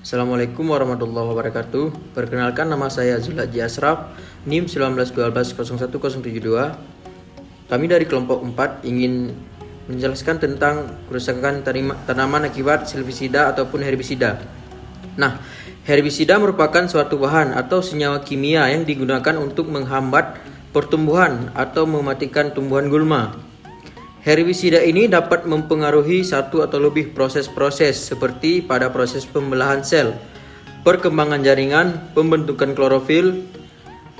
Assalamualaikum warahmatullahi wabarakatuh. Perkenalkan, nama saya Zulhaji Asraf, NIM 19120172. Kami dari kelompok 4 ingin menjelaskan tentang kerusakan tanaman akibat silvisida ataupun herbisida. Nah, herbisida merupakan suatu bahan atau senyawa kimia yang digunakan untuk menghambat pertumbuhan atau mematikan tumbuhan gulma. Herbisida ini dapat mempengaruhi satu atau lebih proses-proses seperti pada proses pembelahan sel, perkembangan jaringan, pembentukan klorofil,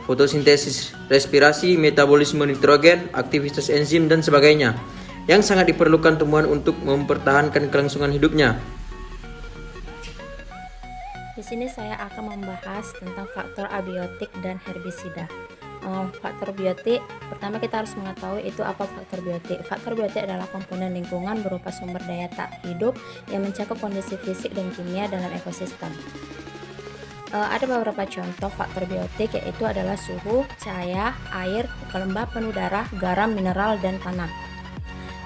fotosintesis, respirasi, metabolisme nitrogen, aktivitas enzim, dan sebagainya, yang sangat diperlukan tumbuhan untuk mempertahankan kelangsungan hidupnya. Di sini saya akan membahas tentang faktor abiotik dan herbisida. Faktor biotik, pertama kita harus mengetahui itu apa faktor biotik. Faktor biotik adalah komponen lingkungan berupa sumber daya tak hidup yang mencakup kondisi fisik dan kimia dalam ekosistem. Ada beberapa contoh faktor biotik, yaitu adalah suhu, cahaya, air, kelembapan udara, garam, mineral, dan tanah.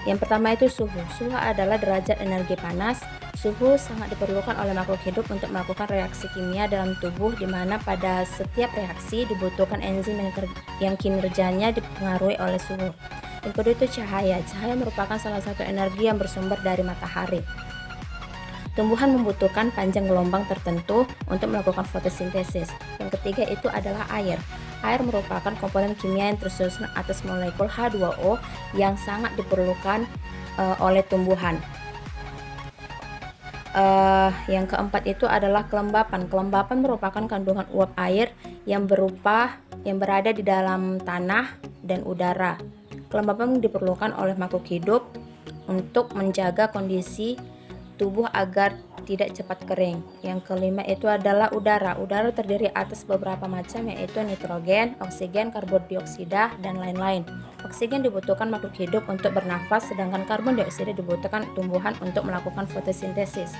Yang pertama itu suhu. Suhu adalah derajat energi panas. Suhu sangat diperlukan oleh makhluk hidup untuk melakukan reaksi kimia dalam tubuh, di mana pada setiap reaksi dibutuhkan enzim yang kinerjanya dipengaruhi oleh suhu. Yang kedua itu cahaya. Cahaya merupakan salah satu energi yang bersumber dari matahari. Tumbuhan membutuhkan panjang gelombang tertentu untuk melakukan fotosintesis. Yang ketiga itu adalah air. Air merupakan komponen kimia yang tersusun atas molekul H2O yang sangat diperlukan oleh tumbuhan. Yang keempat itu adalah kelembapan. Kelembapan merupakan kandungan uap air yang berada di dalam tanah dan udara. Kelembapan diperlukan oleh makhluk hidup untuk menjaga kondisi tubuh agar tidak cepat kering. Yang kelima itu adalah udara. Udara terdiri atas beberapa macam, yaitu nitrogen, oksigen, karbon dioksida, dan lain-lain. Oksigen dibutuhkan makhluk hidup untuk bernafas, sedangkan karbon dioksida dibutuhkan tumbuhan untuk melakukan fotosintesis.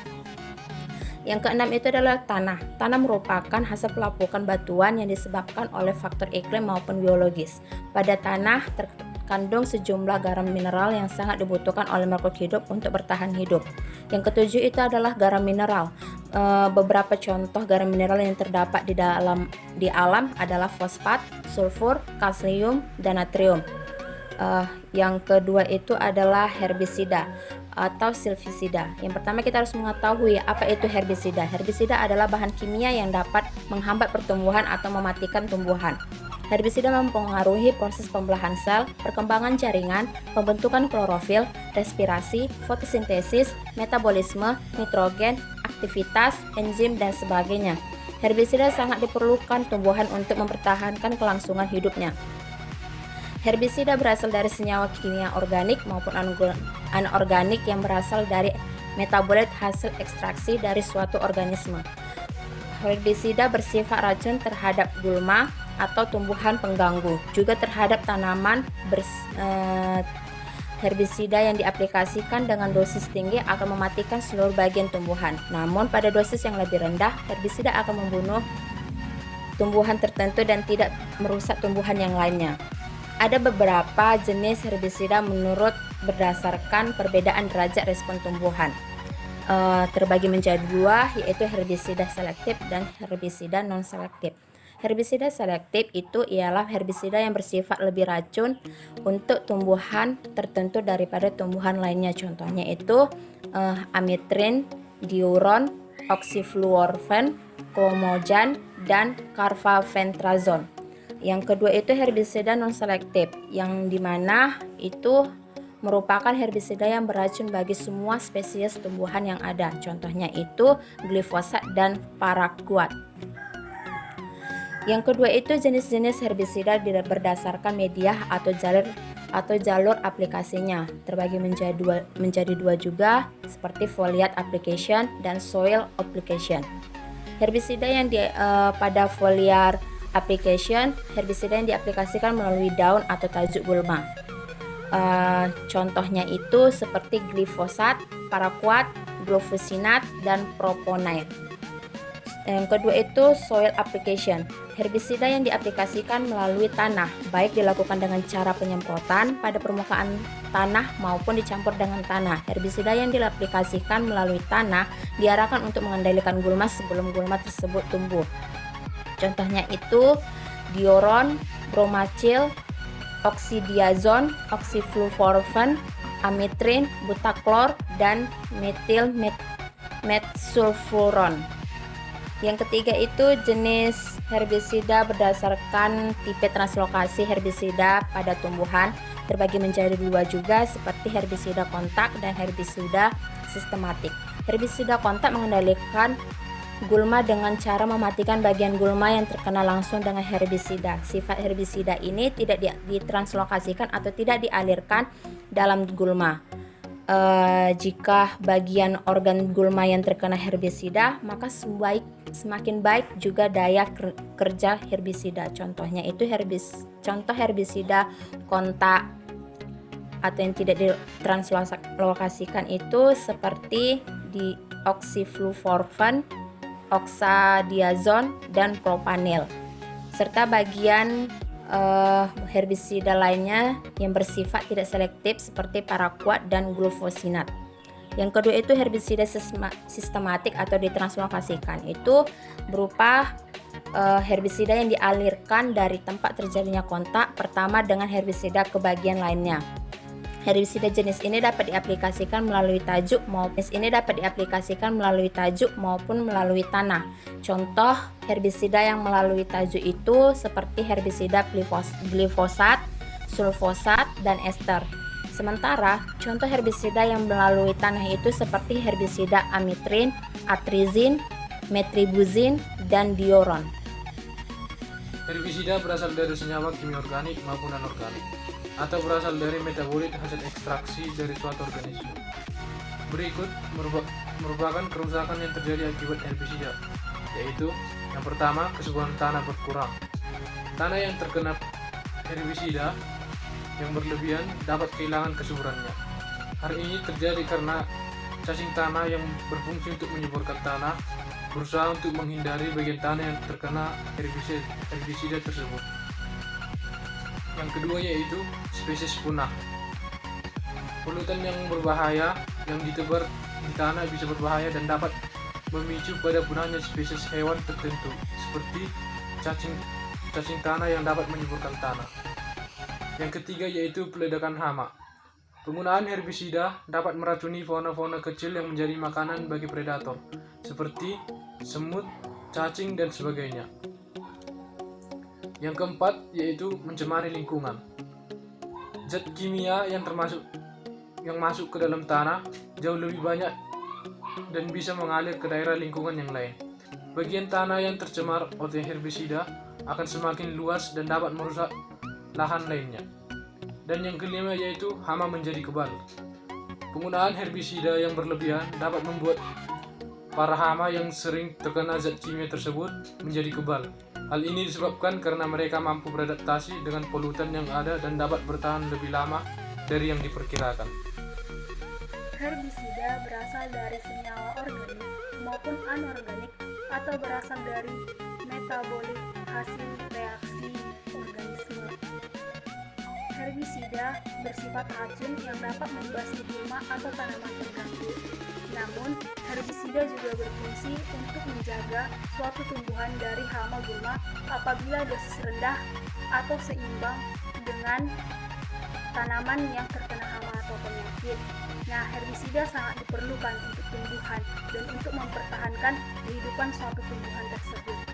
Yang keenam itu adalah tanah. Tanah merupakan hasil pelapukan batuan yang disebabkan oleh faktor iklim maupun biologis. Pada tanah terkandung sejumlah garam mineral yang sangat dibutuhkan oleh makhluk hidup untuk bertahan hidup. Yang ketujuh itu adalah garam mineral. Beberapa contoh garam mineral yang terdapat di alam adalah fosfat, sulfur, kalsium, dan natrium. Yang kedua itu adalah herbisida atau silvisida. Yang pertama kita harus mengetahui apa itu herbisida. Herbisida adalah bahan kimia yang dapat menghambat pertumbuhan atau mematikan tumbuhan. Herbisida mempengaruhi proses pembelahan sel, perkembangan jaringan, pembentukan klorofil, respirasi, fotosintesis, metabolisme, nitrogen, aktivitas, enzim, dan sebagainya. Herbisida sangat diperlukan tumbuhan untuk mempertahankan kelangsungan hidupnya. Herbisida berasal dari senyawa kimia organik maupun anorganik yang berasal dari metabolit hasil ekstraksi dari suatu organisme. Herbisida bersifat racun terhadap gulma atau tumbuhan pengganggu, juga terhadap tanaman. Herbisida yang diaplikasikan dengan dosis tinggi akan mematikan seluruh bagian tumbuhan. Namun pada dosis yang lebih rendah, herbisida akan membunuh tumbuhan tertentu dan tidak merusak tumbuhan yang lainnya. Ada beberapa jenis herbisida menurut berdasarkan perbedaan derajat respon tumbuhan. Terbagi menjadi dua, yaitu herbisida selektif dan herbisida non-selektif. Herbisida selektif itu ialah herbisida yang bersifat lebih racun untuk tumbuhan tertentu daripada tumbuhan lainnya. Contohnya itu amitrin, diuron, oxyfluorphan, clomojan, dan carbendazole. Yang kedua itu herbisida non-selektif, yang dimana itu merupakan herbisida yang beracun bagi semua spesies tumbuhan yang ada. Contohnya itu glifosat dan paraquat. Yang kedua itu jenis-jenis herbisida berdasarkan media atau jalur aplikasinya. Terbagi menjadi dua juga, seperti foliar application dan soil application. Herbisida yang pada foliar application, herbisida yang diaplikasikan melalui daun atau tajuk gulma. Contohnya itu seperti glifosat, paraquat, glufosinat, dan proponate. Yang kedua itu soil application. Herbisida yang diaplikasikan melalui tanah, baik dilakukan dengan cara penyemprotan pada permukaan tanah maupun dicampur dengan tanah. Herbisida yang diaplikasikan melalui tanah diarahkan untuk mengendalikan gulma sebelum gulma tersebut tumbuh. Contohnya itu dioron, bromacil, oxidiazon, oxyfluorphan, amitrin, butaklor, dan metil metsulfuron. Yang ketiga itu jenis herbisida berdasarkan tipe translokasi herbisida pada tumbuhan terbagi menjadi dua juga, seperti herbisida kontak dan herbisida sistematik. Herbisida kontak mengendalikan gulma dengan cara mematikan bagian gulma yang terkena langsung dengan herbisida. Sifat herbisida ini tidak ditranslokasikan atau tidak dialirkan dalam gulma. Jika bagian organ gulma yang terkena herbisida, maka semakin baik juga daya kerja herbisida. Contohnya itu contoh herbisida kontak atau yang tidak ditranslokasikan itu seperti di oxyfluorphan, oxadiazon, dan propanil, serta bagian herbisida lainnya yang bersifat tidak selektif seperti paraquat dan glufosinat. Yang kedua itu herbisida sistematik atau ditranslokasikan, itu berupa herbisida yang dialirkan dari tempat terjadinya kontak pertama dengan herbisida ke bagian lainnya. Herbisida jenis ini dapat diaplikasikan melalui tajuk maupun melalui tanah. Contoh herbisida yang melalui tajuk itu seperti herbisida glifosat, sulfosat, dan ester. Sementara contoh herbisida yang melalui tanah itu seperti herbisida amitrin, atrizin, metribuzin, dan dioron. Herbisida berasal dari senyawa kimia organik maupun anorganik, atau berasal dari metabolit hasil ekstraksi dari suatu organisme. Berikut merupakan kerusakan yang terjadi akibat herbisida, yaitu yang pertama, kesuburan tanah berkurang. Tanah yang terkena herbisida yang berlebihan dapat kehilangan kesuburannya. Hal ini terjadi karena cacing tanah yang berfungsi untuk menyuburkan tanah berusaha untuk menghindari bagian tanah yang terkena herbisida tersebut. Yang kedua yaitu spesies punah. Polutan yang berbahaya yang ditebar di tanah bisa berbahaya dan dapat memicu pada punahnya spesies hewan tertentu, seperti cacing tanah yang dapat menyuburkan tanah. Yang ketiga yaitu peledakan hama. Penggunaan herbisida dapat meracuni fauna-fauna kecil yang menjadi makanan bagi predator, seperti semut, cacing, dan sebagainya. Yang keempat yaitu mencemari lingkungan. Zat kimia yang masuk ke dalam tanah jauh lebih banyak dan bisa mengalir ke daerah lingkungan yang lain. Bagian tanah yang tercemar oleh herbisida akan semakin luas dan dapat merusak lahan lainnya. Dan yang kelima yaitu hama menjadi kebal. Penggunaan herbisida yang berlebihan dapat membuat para hama yang sering terkena zat kimia tersebut menjadi kebal. Hal ini disebabkan karena mereka mampu beradaptasi dengan polutan yang ada dan dapat bertahan lebih lama dari yang diperkirakan. Herbisida berasal dari senyawa organik maupun anorganik atau berasal dari metabolit hasil reaksi organisme. Herbisida bersifat racun yang dapat membasmi gulma atau tanaman terganggu. Namun, herbisida juga berfungsi untuk menjaga suatu tumbuhan dari hama gulma apabila dosis rendah atau seimbang dengan tanaman yang terkena hama atau penyakit. Nah, herbisida sangat diperlukan untuk tumbuhan dan untuk mempertahankan kehidupan suatu tumbuhan tersebut.